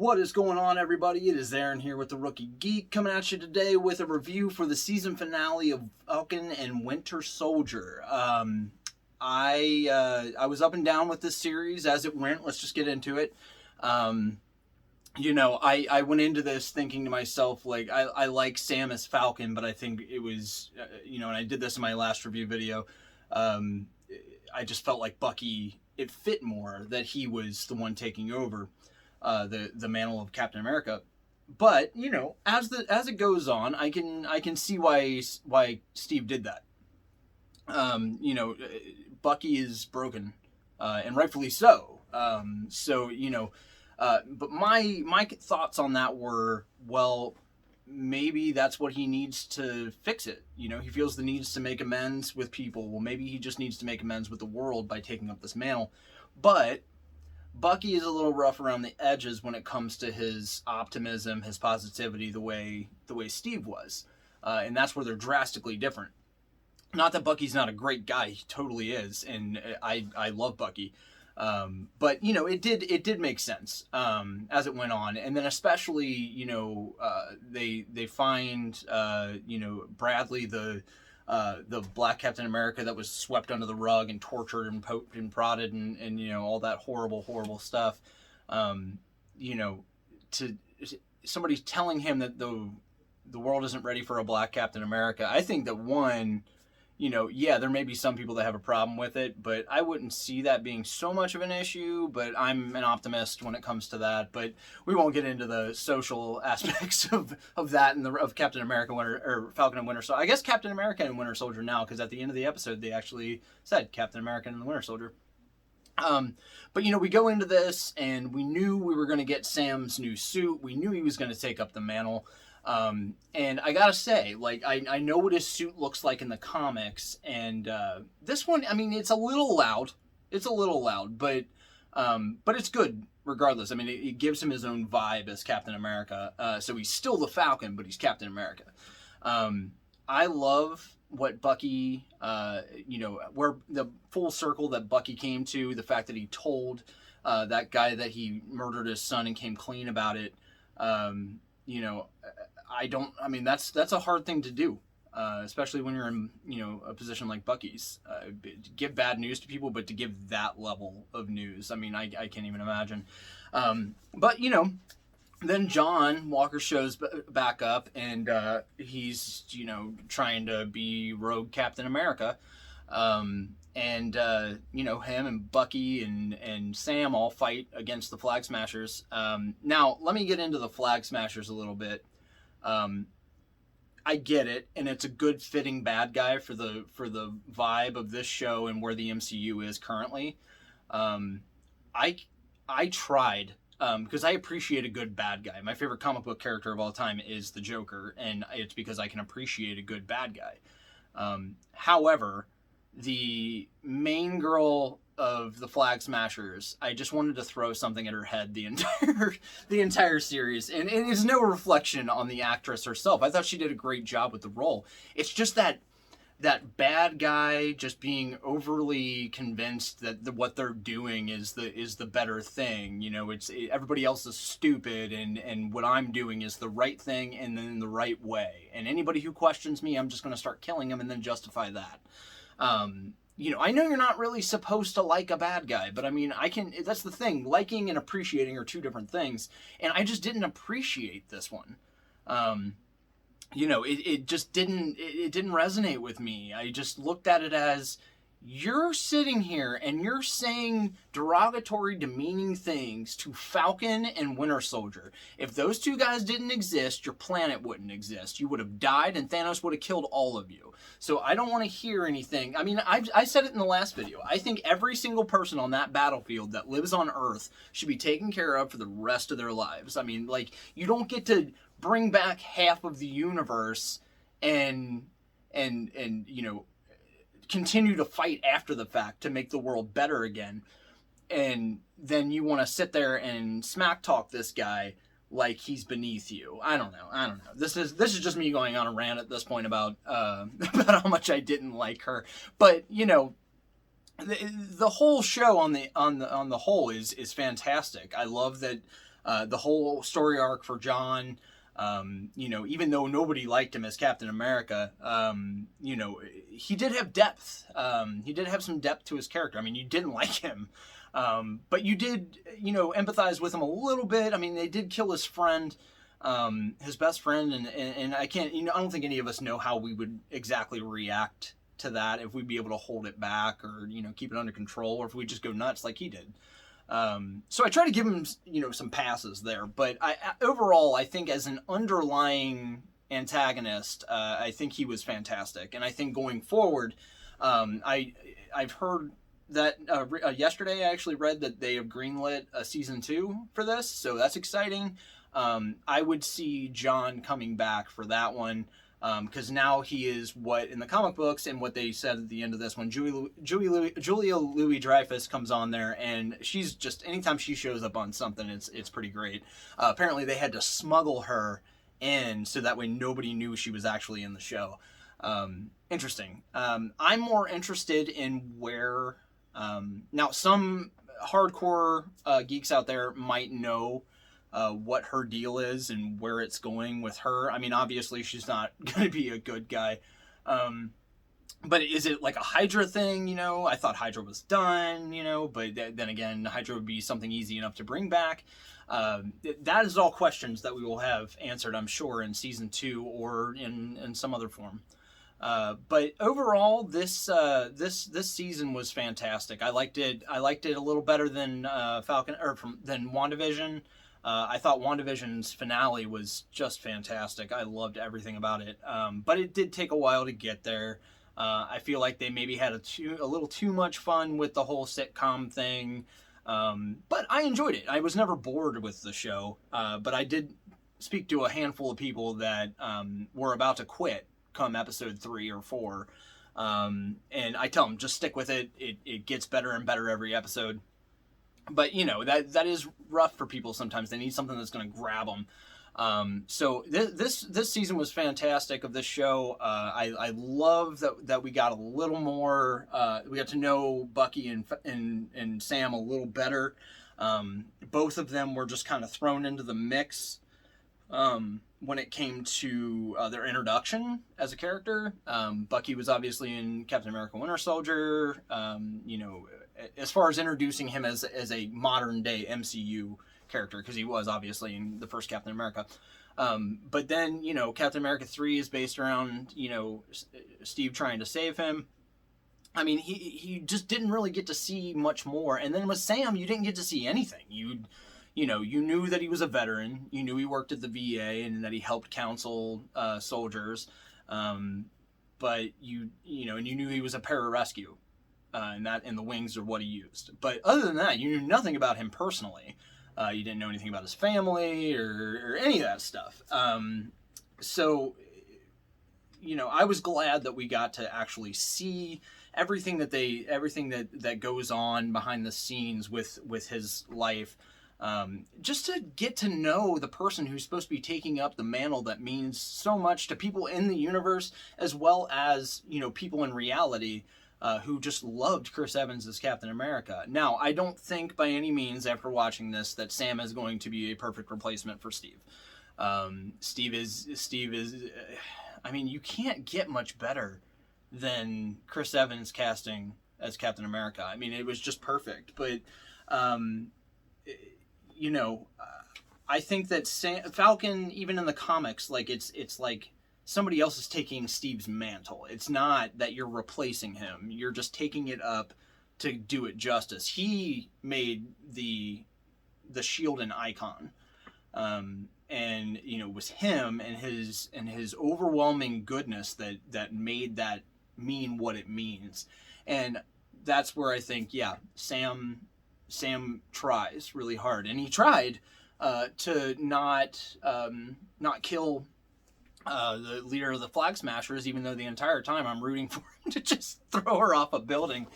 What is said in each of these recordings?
What is going on, everybody? It is Aaron here with the Rookie Geek, coming at you today with a review for the season finale of Falcon and Winter Soldier. I was up and down with this series as it went. Let's just get into it. I went into this thinking to myself, like, I like Sam as Falcon, but I think it was, and I did this in my last review video, I just felt like Bucky, it fit more that he was the one taking over the mantle of Captain America. But as it goes on, I can see why Steve did that. Bucky is broken, and rightfully so. But my thoughts on that were, well, maybe that's what he needs to fix it. He feels the needs to make amends with people. Well, maybe he just needs to make amends with the world by taking up this mantle. But Bucky is a little rough around the edges when it comes to his optimism, his positivity, the way Steve was. And that's where they're drastically different. Not that Bucky's not a great guy, he totally is, and I love Bucky. But it did make sense as it went on, and then especially they find Bradley, the Black Captain America that was swept under the rug and tortured and poked and prodded and all that horrible stuff. To somebody telling him that the world isn't ready for a Black Captain America. I think that one, there may be some people that have a problem with it, but I wouldn't see that being so much of an issue, but I'm an optimist when it comes to that. But we won't get into the social aspects of that and of Captain America or Falcon and Winter Soldier. I guess Captain America and Winter Soldier now, because at the end of the episode, they actually said Captain America and the Winter Soldier. But we go into this and we knew we were going to get Sam's new suit. We knew he was going to take up the mantle. And I gotta say, like, I know what his suit looks like in the comics, and this one, I mean, it's a little loud. But it's good regardless. I mean, it gives him his own vibe as Captain America. So he's still the Falcon, but he's Captain America. I love what Bucky, where the full circle that Bucky came to, the fact that he told that guy that he murdered his son and came clean about it. That's a hard thing to do, especially when you're in, a position like Bucky's, to give bad news to people, but to give that level of news. I mean, I can't even imagine. But then John Walker shows back up and, he's, trying to be rogue Captain America. Him and Bucky and Sam all fight against the Flag Smashers. Now, let me get into the Flag Smashers a little bit. I get it, and it's a good fitting bad guy for the vibe of this show and where the MCU is currently. I tried, because I appreciate a good bad guy. My favorite comic book character of all time is the Joker, and it's because I can appreciate a good bad guy. However, the main girl of the Flag Smashers, I just wanted to throw something at her head the entire series, and it is no reflection on the actress herself. I thought she did a great job with the role. It's just that bad guy just being overly convinced that what they're doing is the better thing. Everybody else is stupid, and what I'm doing is the right thing and then the right way. And anybody who questions me, I'm just going to start killing them and then justify that. I know you're not really supposed to like a bad guy, but I mean, that's the thing. Liking and appreciating are two different things, and I just didn't appreciate this one. It just didn't resonate with me. I just looked at it as, you're sitting here and you're saying derogatory, demeaning things to Falcon and Winter Soldier. If those two guys didn't exist, your planet wouldn't exist. You would have died and Thanos would have killed all of you. So I don't want to hear anything. I mean, I said it in the last video. I think every single person on that battlefield that lives on Earth should be taken care of for the rest of their lives. I mean, like, you don't get to bring back half of the universe and continue to fight after the fact to make the world better again, and then you want to sit there and smack talk this guy like he's beneath you. I don't know. This is just me going on a rant at this point about how much I didn't like her. But the whole show on the whole is fantastic. I love that The whole story arc for John, you know, even though nobody liked him as Captain America, you know, he did have depth. He did have some depth to his character. I mean, you didn't like him, but you did, you know, empathize with him a little bit. I mean, they did kill his friend, his best friend, and I can't, you know, I don't think any of us know how we would exactly react to that, if we'd be able to hold it back or, you know, keep it under control, or if we just go nuts like he did. So I try to give him, you know, some passes there, but overall, I think as an underlying antagonist, I think he was fantastic, and I think going forward, I've heard that yesterday I actually read that they have greenlit a season 2 for this, so that's exciting. I would see John coming back for that one. Because now he is what in the comic books and what they said at the end of this one, Julia Louis-Dreyfus comes on there, and she's just, anytime she shows up on something, it's pretty great. Apparently they had to smuggle her in so that way nobody knew she was actually in the show. Interesting. I'm more interested in where, now some hardcore geeks out there might know what her deal is and where it's going with her. I mean, obviously she's not going to be a good guy. But is it like a Hydra thing, you know? I thought Hydra was done, you know, but then again, Hydra would be something easy enough to bring back. That is all questions that we will have answered, I'm sure, in season 2 or in some other form. But overall, this season was fantastic. I liked it a little better than Falcon, or than WandaVision. I thought WandaVision's finale was just fantastic. I loved everything about it. But it did take a while to get there. I feel like they maybe had a little too much fun with the whole sitcom thing. But I enjoyed it. I was never bored with the show. But I did speak to a handful of people that were about to quit come episode 3 or 4. And I tell them, just stick with it. It gets better and better every episode. But, you know, that is rough for people sometimes. They need something that's going to grab them. So this season was fantastic of this show. I love that we got a little more. We got to know Bucky and Sam a little better. Both of them were just kind of thrown into the mix when it came to their introduction as a character. Bucky was obviously in Captain America Winter Soldier. You know, as far as introducing him as a modern day MCU character, because he was obviously in the first Captain America. But then, you know, Captain America 3 is based around, you know, Steve trying to save him. I mean, he just didn't really get to see much more. And then with Sam, you didn't get to see anything. You know, you knew that he was a veteran. You knew he worked at the VA and that he helped counsel soldiers. But you know, and you knew he was a pararescue. And that in the wings are what he used. But other than that, you knew nothing about him personally. You didn't know anything about his family or any of that stuff. So, you know, I was glad that we got to actually see everything that goes on behind the scenes with his life. Just to get to know the person who's supposed to be taking up the mantle that means so much to people in the universe, as well as, you know, people in reality. Who just loved Chris Evans as Captain America. Now, I don't think by any means after watching this that Sam is going to be a perfect replacement for Steve. Steve is. I mean, you can't get much better than Chris Evans casting as Captain America. I mean, it was just perfect. But, you know, I think that Falcon, even in the comics, like it's like somebody else is taking Steve's mantle. It's not that you're replacing him. You're just taking it up to do it justice. He made the shield an icon. And, you know, it was him and his overwhelming goodness that made that mean what it means. And that's where I think, yeah, Sam tries really hard. And he tried to not kill the leader of the Flag Smashers, even though the entire time I'm rooting for him to just throw her off a building.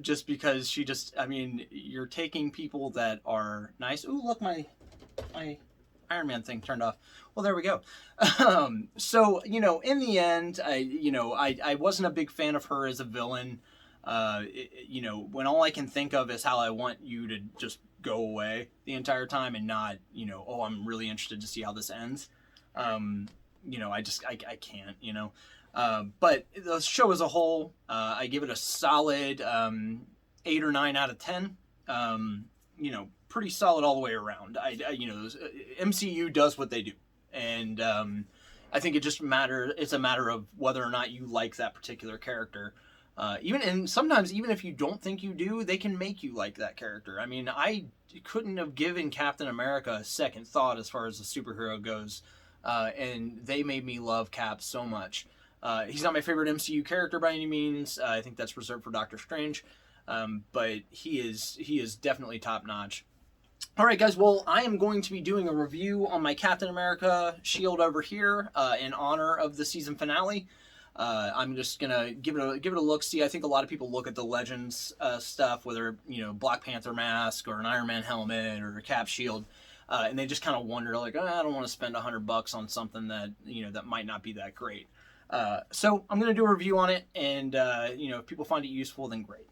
Just because I mean, you're taking people that are nice. Ooh, look, my Iron Man thing turned off. Well, there we go. So, you know, in the end, I wasn't a big fan of her as a villain. You know, when all I can think of is how I want you to just go away the entire time and not, you know, oh, I'm really interested to see how this ends. You know, I can't, you know. But the show as a whole, I give it a solid 8 or 9 out of 10. You know, pretty solid all the way around. You know, MCU does what they do, and I think it's a matter of whether or not you like that particular character. And sometimes even if you don't think you do, they can make you like that character. I mean, I couldn't have given Captain America a second thought as far as the superhero goes, and they made me love Cap so much. He's not my favorite MCU character by any means. I think that's reserved for Doctor Strange, but he is definitely top notch. All right, guys. Well, I am going to be doing a review on my Captain America shield over here in honor of the season finale. I'm just gonna give it a look. See, I think a lot of people look at the Legends stuff, whether you know Black Panther mask or an Iron Man helmet or a Cap shield, and they just kind of wonder like, oh, I don't want to spend $100 on something that you know that might not be that great. So I'm gonna do a review on it, and you know if people find it useful, then great.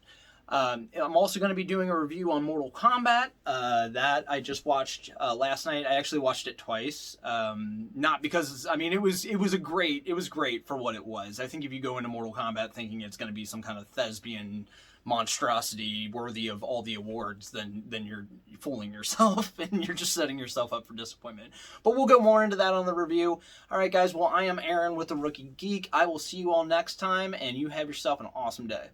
I'm also going to be doing a review on Mortal Kombat that I just watched last night. I actually watched it twice, not because I mean it was great for what it was. I think if you go into Mortal Kombat thinking it's going to be some kind of thespian monstrosity worthy of all the awards, then you're fooling yourself and you're just setting yourself up for disappointment. But we'll go more into that on the review. All right, guys. Well, I am Aaron with the Rookie Geek. I will see you all next time, and you have yourself an awesome day.